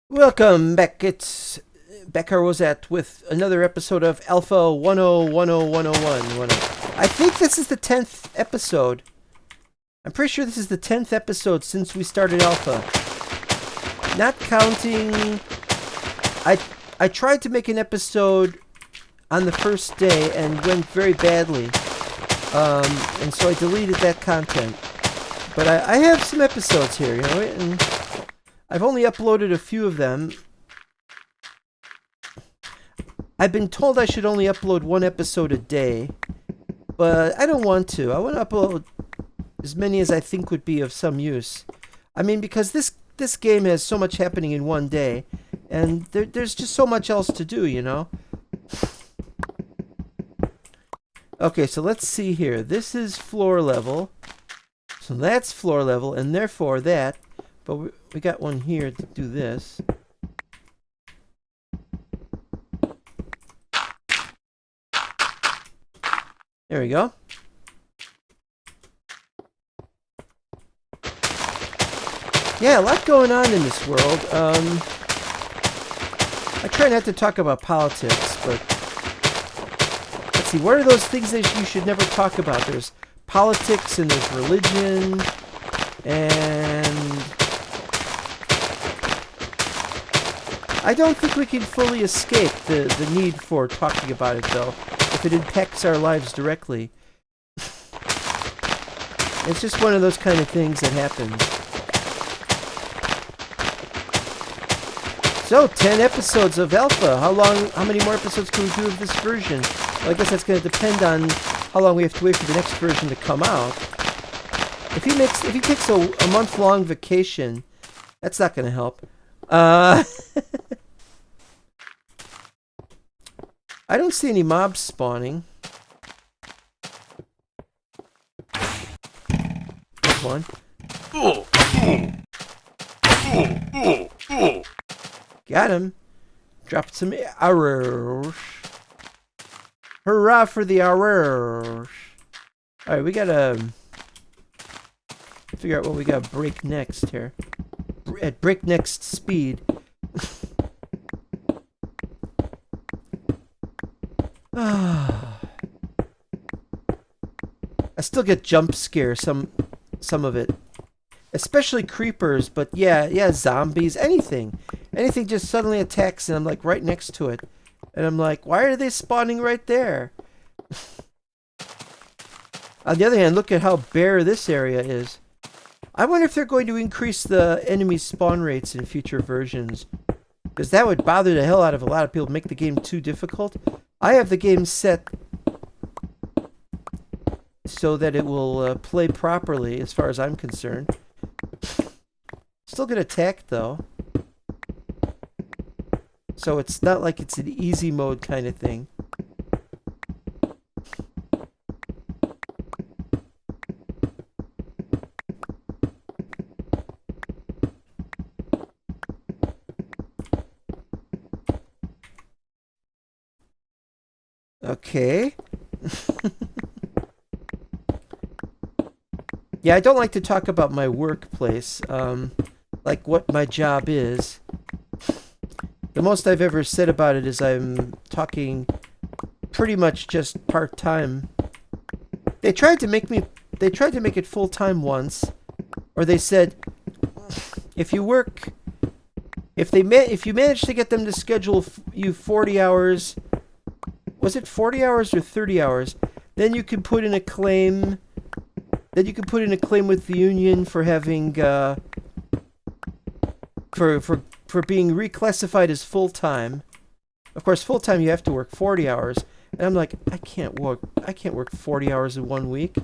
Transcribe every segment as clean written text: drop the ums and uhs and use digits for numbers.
Welcome back. It's Becca Rosette with another episode of Alpha 10101011. I think this is the 10th episode. I'm pretty sure this is the 10th episode since we started Alpha. Not counting... I tried to make an episode on the first day and went very badly. And so I deleted that content. But I have some episodes here, you know, and I've only uploaded a few of them. I've been told I should only upload one episode a day, but I don't want to. I want to upload as many as I think would be of some use. I mean, because this game has so much happening in one day, and there's just so much else to do, you know? Okay, so let's see here. This is floor level. So that's floor level, and therefore that. But we got one here to do this. There we go. Yeah, a lot going on in this world. I try not to talk about politics, but let's see. What are those things that you should never talk about? There's politics and there's religion and... I don't think we can fully escape the need for talking about it, though, if it impacts our lives directly. It's just one of those kind of things that happens. So, 10 episodes of Alpha. How many more episodes can we do of this version? Well, I guess that's going to depend on how long we have to wait for the next version to come out. If he takes a month-long vacation, that's not going to help. I don't see any mobs spawning. There's one. Got him. Dropped some arrows. Hurrah for the arrows. Alright, we gotta figure out what we gotta break next here. At breakneck speed. I still get jump scares, some of it. Especially creepers, but yeah, zombies, anything. Anything just suddenly attacks and I'm like right next to it. And I'm like, why are they spawning right there? On the other hand, look at how bare this area is. I wonder if they're going to increase the enemy spawn rates in future versions. Because that would bother the hell out of a lot of people, make the game too difficult. I have the game set so that it will play properly as far as I'm concerned. Still get attacked though. So it's not like it's an easy mode kind of thing. Okay. Yeah, I don't like to talk about my workplace, like what my job is. The most I've ever said about it is I'm talking pretty much just part-time. They tried to make it full-time once, or they said if you manage to get them to schedule you 40 hours, was it 40 hours or 30 hours? Then you can put in a claim. Then you can put in a claim with the union for having for being reclassified as full time. Of course, full time you have to work 40 hours, and I'm like, I can't work 40 hours in 1 week.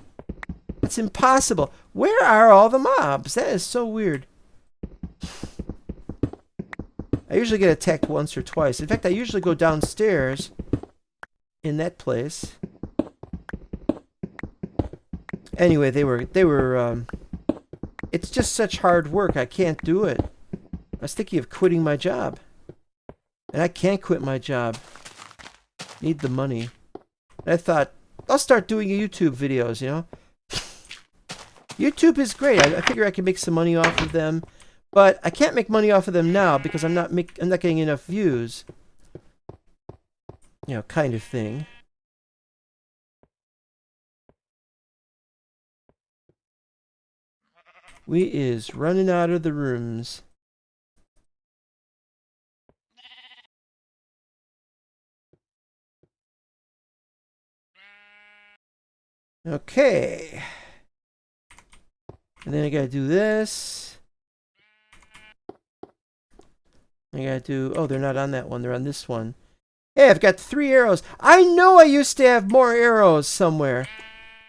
It's impossible. Where are all the mobs? That is so weird. I usually get attacked once or twice. In fact, I usually go downstairs in that place. Anyway, they were it's just such hard work. I can't do it. I was thinking of quitting my job. And I can't quit my job. Need the money. And I thought, I'll start doing YouTube videos, you know? YouTube is great. I figure I can make some money off of them. But I can't make money off of them now because I'm not getting enough views. You know, kind of thing. We is running out of the rooms. Okay. And then I gotta do this. I gotta do... Oh, they're not on that one. They're on this one. Hey, I've got 3 arrows. I know I used to have more arrows somewhere.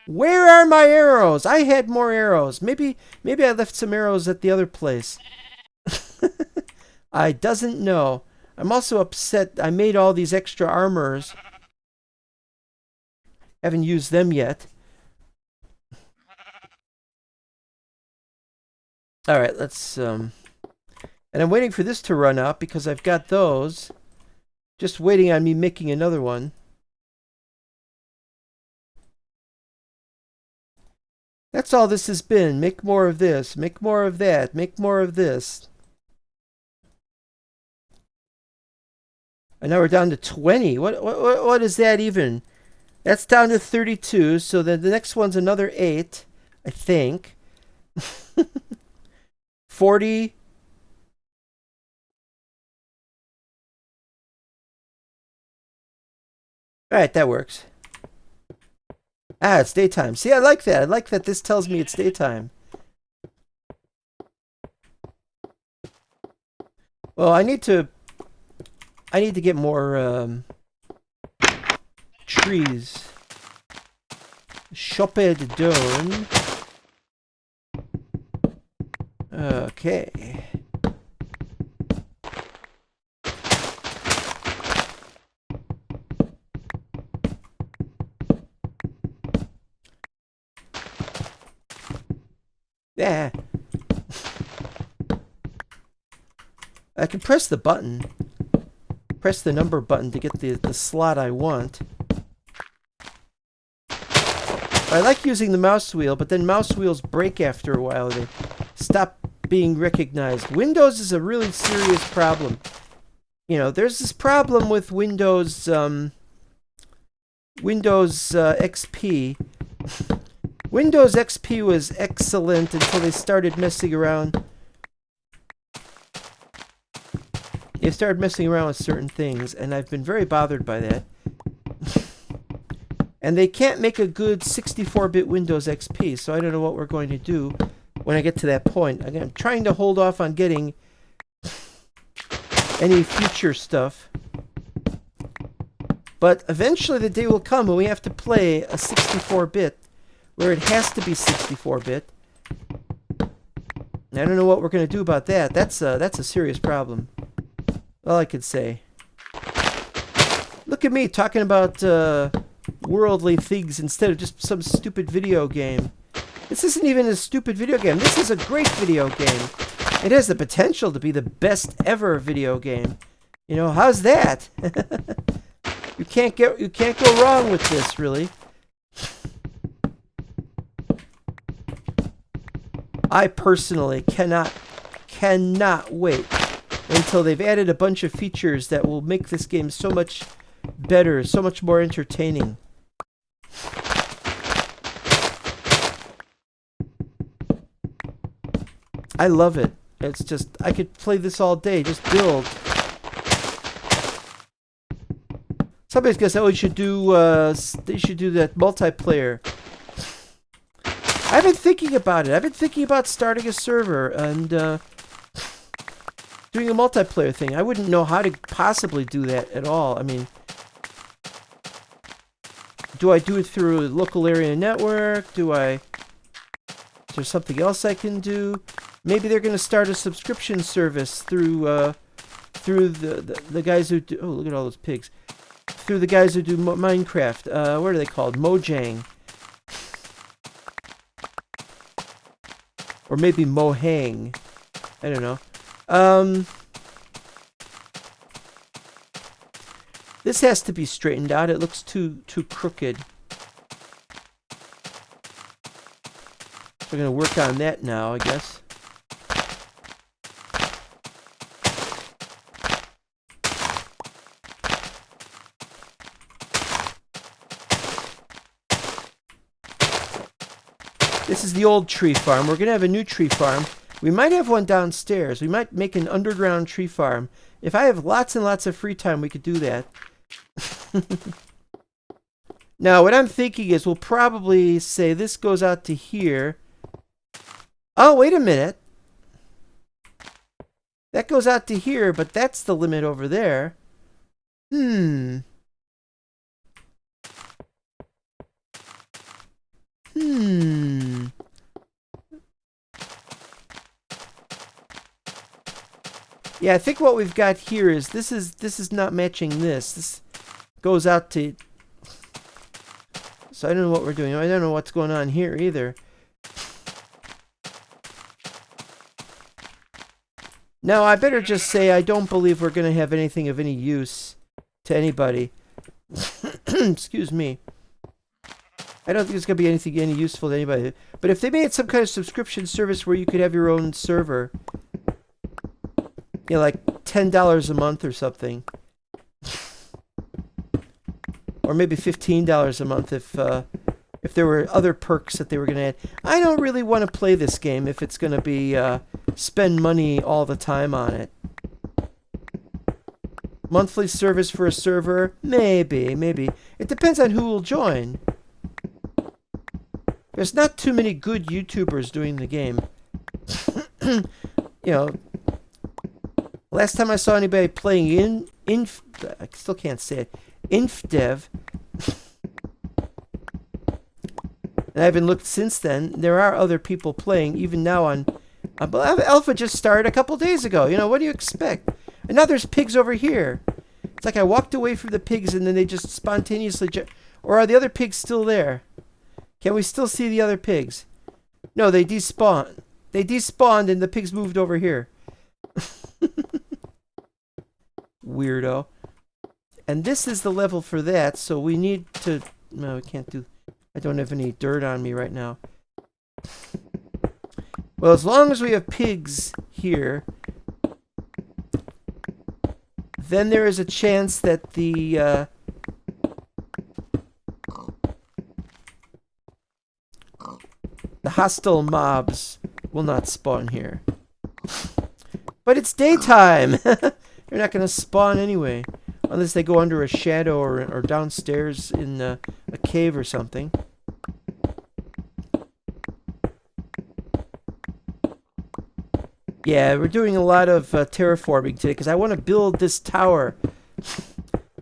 Where are my arrows? I had more arrows. Maybe I left some arrows at the other place. I doesn't know. I'm also upset I made all these extra armors. Haven't used them yet. Alright, let's... And I'm waiting for this to run out because I've got those. Just waiting on me making another one. That's all this has been. Make more of this. Make more of that. Make more of this. And now we're down to 20. What is that even? That's down to 32. So then the next one's another 8, I think. 40. All right, that works. Ah, it's daytime. See, I like that. I like that this tells me it's daytime. Well, I need to get more trees. Chopped down. Okay. Yeah. I can press the button. Press the number button to get the slot I want. I like using the mouse wheel, but then mouse wheels break after a while. They stop being recognized. Windows is a really serious problem. You know, there's this problem with Windows XP. Windows XP was excellent until they started messing around. They started messing around with certain things, and I've been very bothered by that. And they can't make a good 64-bit Windows XP, so I don't know what we're going to do when I get to that point. I'm trying to hold off on getting any future stuff. But eventually the day will come when we have to play a 64-bit, where it has to be 64-bit. I don't know what we're going to do about that. That's a serious problem. All I could say. Look at me talking about worldly things instead of just some stupid video game. This isn't even a stupid video game. This is a great video game. It has the potential to be the best ever video game. You know, how's that? You can't go wrong with this, really. I personally cannot wait until they've added a bunch of features that will make this game so much better, so much more entertaining. I love it. It's just, I could play this all day, just build. Somebody's gonna say, oh, you should do that multiplayer. I've been thinking about it. I've been thinking about starting a server and doing a multiplayer thing. I wouldn't know how to possibly do that at all. I mean, do I do it through a local area network? Is there something else I can do? Maybe they're going to start a subscription service through the guys who do... Oh, look at all those pigs. Through the guys who do Minecraft. What are they called? Mojang. Or maybe Mohang. I don't know. This has to be straightened out. It looks too crooked. We're going to work on that now, I guess. This is the old tree farm. We're going to have a new tree farm. We might have one downstairs. We might make an underground tree farm. If I have lots and lots of free time, we could do that. Now, what I'm thinking is we'll probably say this goes out to here. Oh, wait a minute. That goes out to here, but that's the limit over there. Yeah, I think what we've got here is this is not matching this. This goes out to... So I don't know what we're doing. I don't know what's going on here either. Now, I better just say I don't believe we're going to have anything of any use to anybody. Excuse me. I don't think there's going to be anything any useful to anybody. But if they made some kind of subscription service where you could have your own server, you know, like $10 a month or something. Or maybe $15 a month if there were other perks that they were going to add. I don't really want to play this game if it's going to be spend money all the time on it. Monthly service for a server? Maybe. It depends on who will join. There's not too many good YouTubers doing the game. You know, last time I saw anybody playing I still can't say it, InfDev, and I haven't looked since then. There are other people playing, even now on Alpha just started a couple days ago. You know, what do you expect? And now there's pigs over here. It's like I walked away from the pigs and then they just spontaneously... Or are the other pigs still there? Can we still see the other pigs? No, they despawned. They despawned and the pigs moved over here. Weirdo. And this is the level for that, so we need to... No, we can't do... I don't have any dirt on me right now. Well, as long as we have pigs here, then there is a chance that the hostile mobs will not spawn here. But it's daytime! They're not going to spawn anyway. Unless they go under a shadow or downstairs in a cave or something. Yeah, we're doing a lot of terraforming today because I want to build this tower.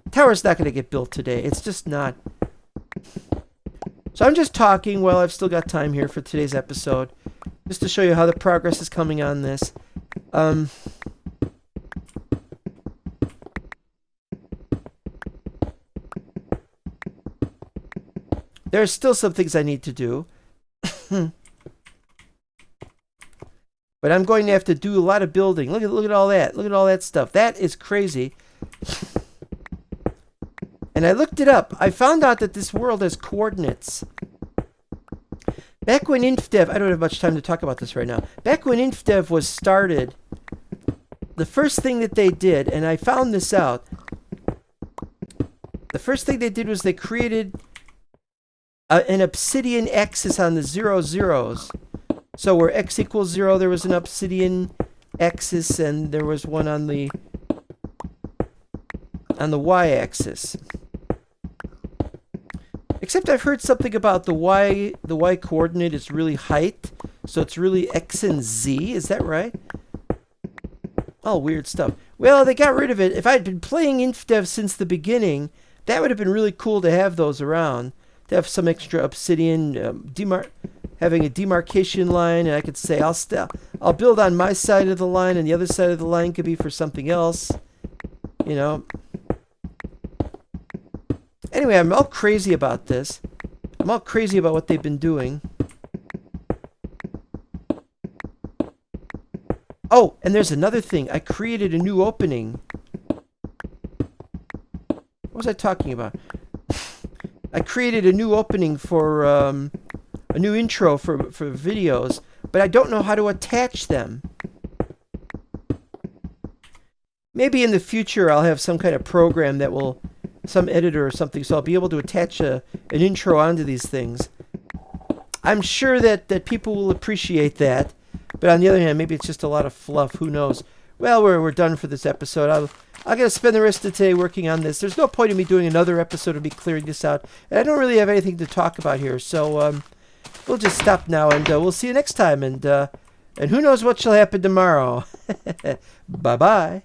Tower's not going to get built today. It's just not. So I'm just talking while I've still got time here for today's episode. Just to show you how the progress is coming on this. There are still some things I need to do. But I'm going to have to do a lot of building. Look at all that. Look at all that stuff. That is crazy. And I looked it up. I found out that this world has coordinates. Back when InfDev... I don't have much time to talk about this right now. Back when InfDev was started, the first thing that they did, and I found this out, the first thing they did was they created an obsidian axis on the 0, 0s. So where x equals 0, there was an obsidian axis, and there was one on the y-axis. Except I've heard something about the y coordinate is really height, so it's really x and z. Is that right? All weird stuff. Well, they got rid of it. If I'd been playing InfDev since the beginning, that would have been really cool to have those around. To have some extra obsidian having a demarcation line, and I could say I'll build on my side of the line, and the other side of the line could be for something else. You know. Anyway, I'm all crazy about this. I'm all crazy about what they've been doing. Oh, and there's another thing. I created a new opening. What was I talking about? I created a new opening for a new intro for videos, but I don't know how to attach them. Maybe in the future I'll have some kind of program that will, some editor or something, so I'll be able to attach an intro onto these things. I'm sure that people will appreciate that. But on the other hand, maybe it's just a lot of fluff. Who knows? Well, we're done for this episode. I'm going to spend the rest of today working on this. There's no point in me doing another episode of me clearing this out. And I don't really have anything to talk about here. So we'll just stop now, and we'll see you next time. And who knows what shall happen tomorrow. Bye-bye.